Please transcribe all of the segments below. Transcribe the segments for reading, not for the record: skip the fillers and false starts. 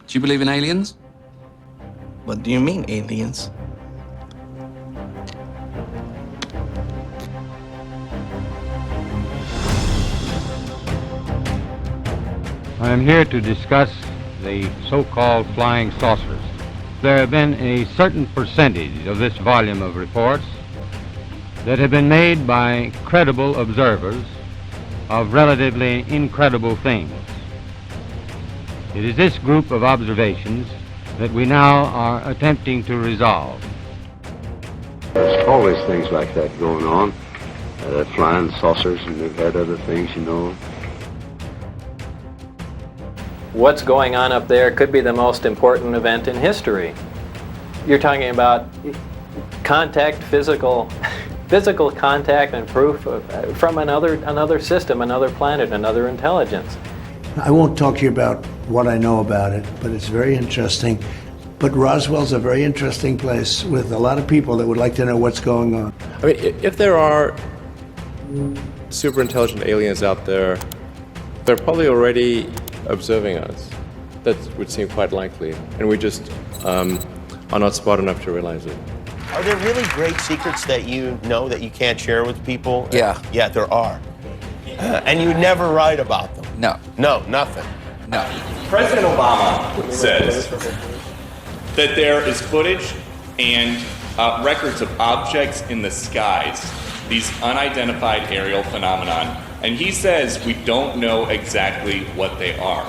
Do you believe in aliens? What do you mean, aliens? I am here to discuss the so-called flying saucers. There have been a certain percentage of this volume of reports that have been made by credible observers of relatively incredible things. It is this group of observations that we now are attempting to resolve. There's always things like that going on. Flying saucers, and they've had other things, you know. What's going on up there could be the most important event in history. You're talking about contact, physical contact and proof from another system, another planet, another intelligence. I won't talk to you about what I know about it, but it's very interesting. But Roswell's a very interesting place with a lot of people that would like to know what's going on. I mean, if there are super intelligent aliens out there, they're probably already observing us. That would seem quite likely, and we just are not smart enough to realize it. Are there really great secrets that you know that you can't share with people? Yeah. Yeah, there are. And you never write about them? No. No, nothing? No. President Obama says that there is footage and records of objects in the skies, these unidentified aerial phenomenon, and he says we don't know exactly what they are.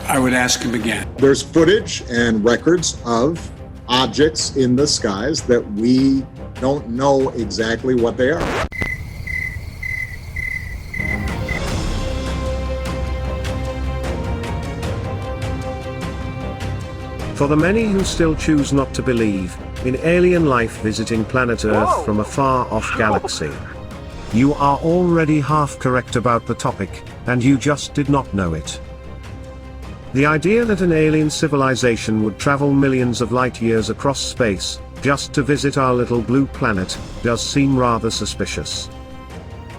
I would ask him again. There's footage and records of objects in the skies that we don't know exactly what they are. For the many who still choose not to believe in alien life visiting planet Earth from a far-off galaxy, you are already half correct about the topic, and you just did not know it. The idea that an alien civilization would travel millions of light years across space, just to visit our little blue planet, does seem rather suspicious.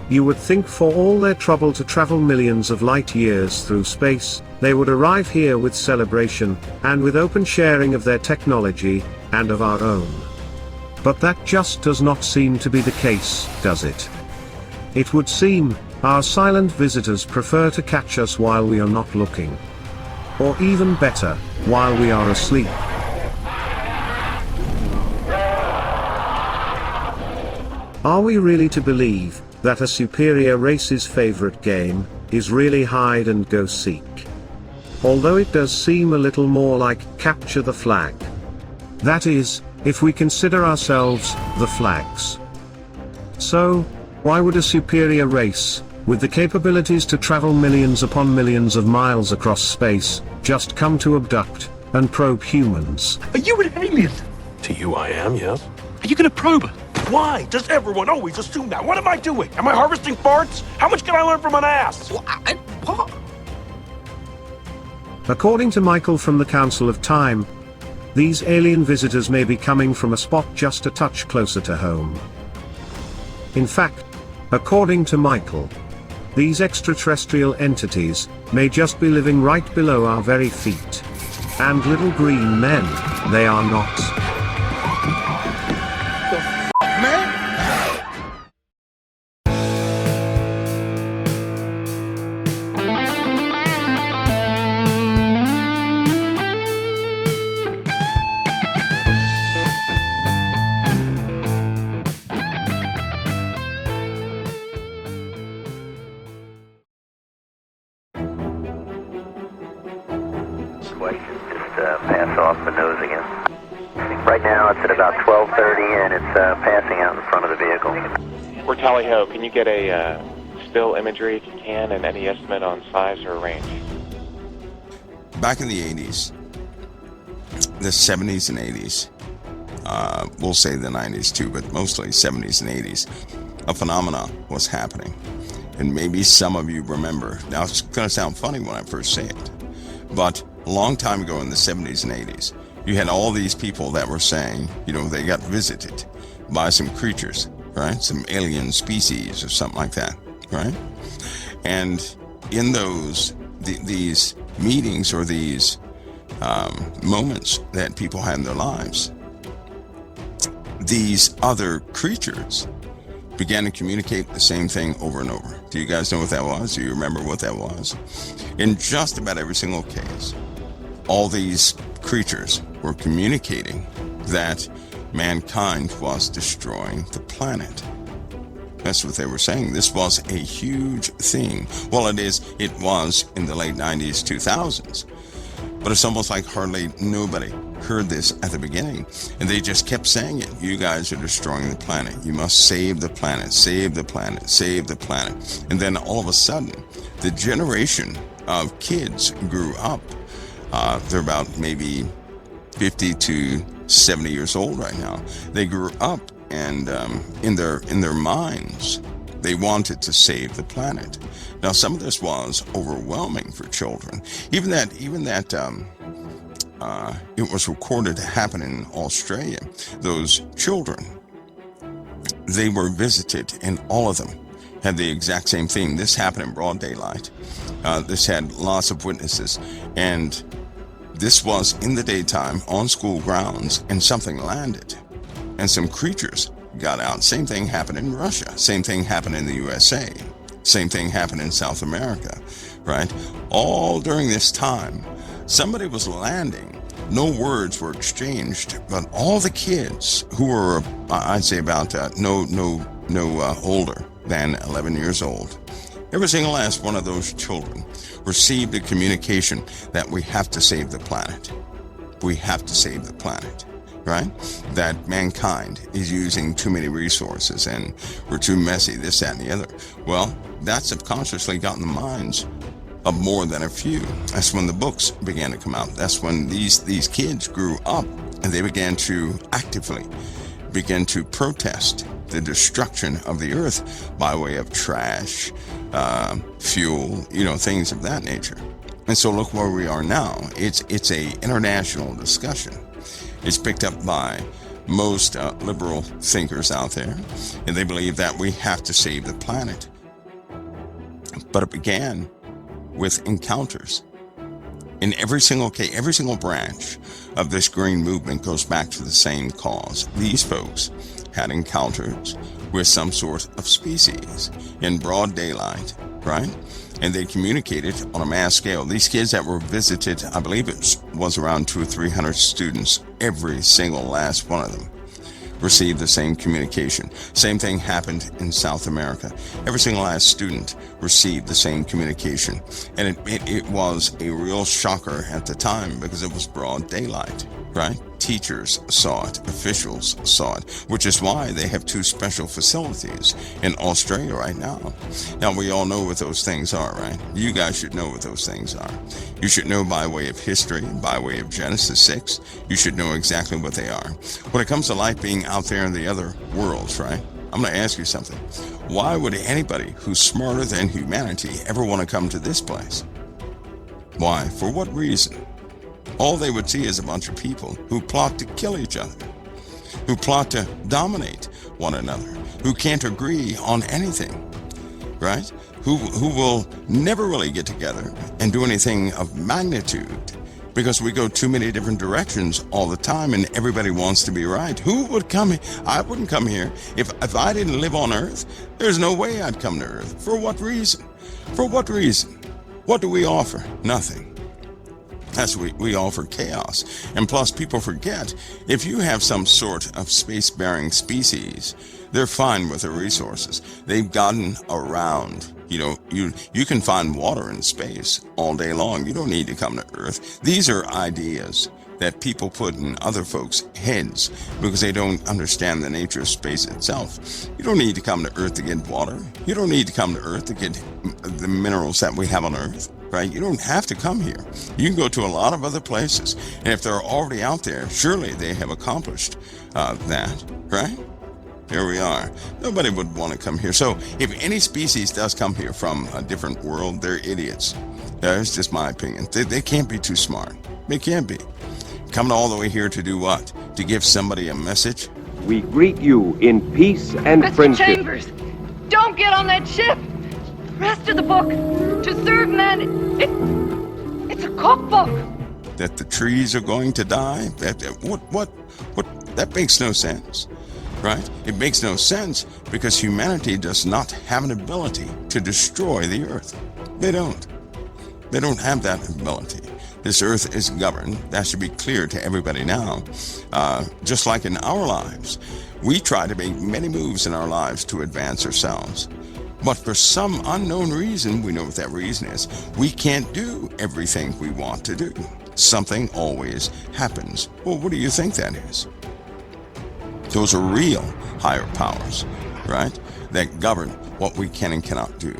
You would think for all their trouble to travel millions of light years through space, they would arrive here with celebration, and with open sharing of their technology, and of our own. But that just does not seem to be the case, does it? It would seem, our silent visitors prefer to catch us while we are not looking. Or even better, while we are asleep. Are we really to believe that a superior race's favorite game is really hide and go seek? Although it does seem a little more like capture the flag. That is, if we consider ourselves the flags. So, why would a superior race, with the capabilities to travel millions upon millions of miles across space, just come to abduct and probe humans? Are you an alien? To you I am, yes. Are you gonna probe? Why does everyone always assume that? What am I doing? Am I harvesting farts? How much can I learn from an ass? What? According to Michael from the Council of Time, these alien visitors may be coming from a spot just a touch closer to home. In fact, according to Michael, these extraterrestrial entities may just be living right below our very feet. And little green men, they are not. Pass off the nose again. Right now it's at about 12:30 and it's passing out in front of the vehicle. We're Tally Ho. Can you get a still imagery if you can, and any estimate on size or range? Back in the 80s, the 70s and 80s, we'll say the 90s too, but mostly 70s and 80s, a phenomena was happening. And maybe some of you remember. Now it's going to sound funny when I first say it, but a long time ago in the 70s and 80s, you had all these people that were saying, you know, they got visited by some creatures, right? Some alien species or something like that, right? And in those, these meetings or these moments that people have in their lives, these other creatures began to communicate the same thing over and over. Do you guys know what that was? Do you remember what that was? In just about every single case, all these creatures were communicating that mankind was destroying the planet. That's what they were saying. This was a huge theme. Well, it was in the late 90s, 2000s. But it's almost like hardly nobody heard this at the beginning. And they just kept saying it. You guys are destroying the planet. You must save the planet, save the planet, save the planet. And then all of a sudden, the generation of kids grew up. They're about maybe 50 to 70 years old right now. They grew up, and in their minds, they wanted to save the planet. Now, some of this was overwhelming for children. Even that it was recorded to happen in Australia. Those children, they were visited, and all of them had the exact same theme. This happened in broad daylight. This had lots of witnesses, and this was in the daytime on school grounds, and something landed, and some creatures got out. Same thing happened in Russia. Same thing happened in the USA. Same thing happened in South America, right? All during this time, somebody was landing. No words were exchanged, but all the kids who were, I'd say about no older than 11 years old, every single last one of those children received a communication that we have to save the planet. We have to save the planet, right? That mankind is using too many resources and we're too messy, this, that, and the other. Well, that subconsciously got in the minds of more than a few. That's when the books began to come out. That's when these kids grew up, and they began to actively begin to protest the destruction of the earth by way of trash, fuel, things of that nature. And so look where we are now. It's a international discussion. It's picked up by most liberal thinkers out there, and they believe that we have to save the planet. But it began with encounters. In every single case, every single branch of this green movement goes back to the same cause. These folks had encounters with some sort of species in broad daylight, right? And they communicated on a mass scale. These kids that were visited, I believe it was around 200 or 300 students, every single last one of them received the same communication. Same thing happened in South America. Every single last student received the same communication. And it was a real shocker at the time because it was broad daylight, right? Teachers saw it, officials saw it, which is why they have 2 special facilities in Australia right now. Now, we all know what those things are, right? You guys should know what those things are. You should know by way of history, by way of Genesis 6. You should know exactly what they are. When it comes to life being out there in the other worlds, right? I'm going to ask you something. Why would anybody who's smarter than humanity ever want to come to this place? Why? For what reason? All they would see is a bunch of people who plot to kill each other, who plot to dominate one another, who can't agree on anything, right? Who will never really get together and do anything of magnitude because we go too many different directions all the time and everybody wants to be right. Who would come here? I wouldn't come here. If I didn't live on Earth, there's no way I'd come to Earth. For what reason? For what reason? What do we offer? Nothing. That's what we offer, chaos. And plus, people forget, if you have some sort of space-bearing species, they're fine with their resources. They've gotten around. You can find water in space all day long. You don't need to come to Earth. These are ideas that people put in other folks' heads because they don't understand the nature of space itself. You don't need to come to Earth to get water. You don't need to come to Earth to get the minerals that we have on Earth, right? You don't have to come here. You can go to a lot of other places. And if they're already out there, surely they have accomplished that, right? Here we are. Nobody would want to come here. So if any species does come here from a different world, they're idiots. That's just my opinion. They can't be too smart. They can't be. Coming all the way here to do what? To give somebody a message? We greet you in peace and Mr. friendship. Chambers, don't get on that ship. The rest of the book, To Serve Men, it's a cookbook. that the trees are going to die? What? That makes no sense, right? It makes no sense because humanity does not have an ability to destroy the earth. They don't. They don't have that ability. This earth is governed. That should be clear to everybody now. Just like in our lives, we try to make many moves in our lives to advance ourselves. But for some unknown reason, we know what that reason is, we can't do everything we want to do. Something always happens. Well, what do you think that is? Those are real higher powers, right? That govern what we can and cannot do.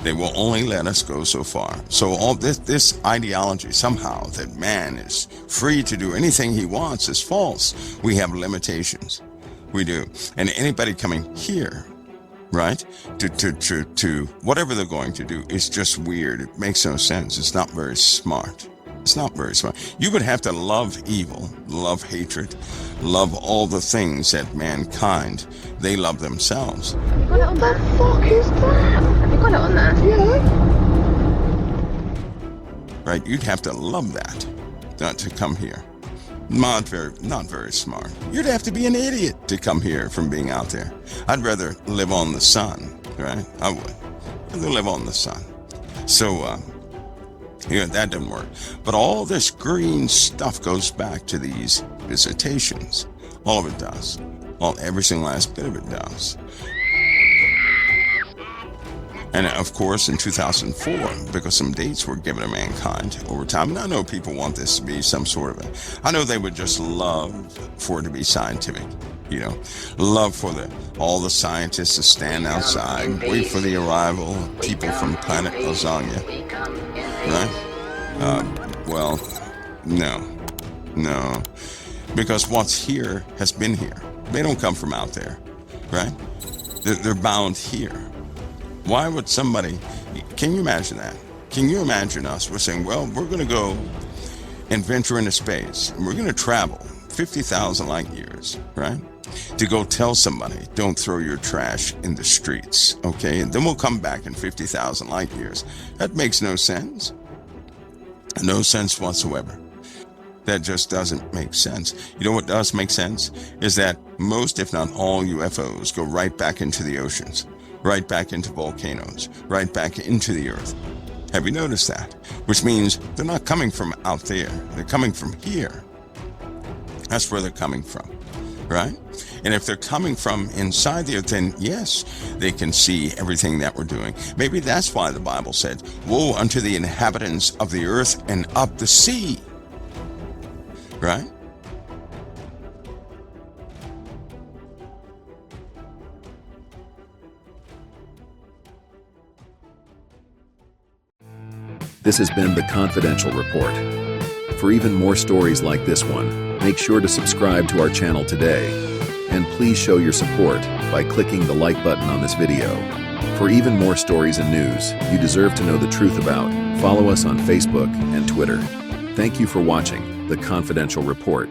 They will only let us go so far. So all this ideology somehow that man is free to do anything he wants is false. We have limitations. We do. And anybody coming here, right, to whatever they're going to do is just weird. It makes no sense. It's not very smart. It's not very smart. You would have to love evil, love hatred, love all the things that mankind, they love themselves. What the fuck is that? Have you got it on there? Yeah. Right? You'd have to love that to come here. Not very smart. You'd have to be an idiot to come here from being out there. I'd rather live on the sun, right? I would. I'd rather live on the sun. So, that doesn't work. But all this green stuff goes back to these visitations. All of it does. Every single last bit of it does. And of course, in 2004, because some dates were given to mankind over time, and I know people want this to be some sort of I know they would just love for it to be scientific, love for all the scientists to stand outside, wait for the arrival of people from planet Lasagna, right? Well, no, because what's here has been here. They don't come from out there, right? They're bound here. Why would somebody, can you imagine that? Can you imagine us? We're saying, well, we're going to go and venture into space. And we're going to travel 50,000 light years, right? To go tell somebody, don't throw your trash in the streets, okay? And then we'll come back in 50,000 light years. That makes no sense. No sense whatsoever. That just doesn't make sense. You know what does make sense? Is that most, if not all, UFOs go right back into the oceans. Right back into volcanoes, right back into the earth. Have you noticed that? Which means they're not coming from out there. They're coming from here. That's where they're coming from, right? And if they're coming from inside the earth, then yes, they can see everything that we're doing. Maybe that's why the Bible said, woe unto the inhabitants of the earth and of the sea, right? This has been the Confidential Report. For even more stories like this one, make sure to subscribe to our channel today. And please show your support by clicking the like button on this video. For even more stories and news you deserve to know the truth about, follow us on Facebook and Twitter. Thank you for watching the Confidential Report.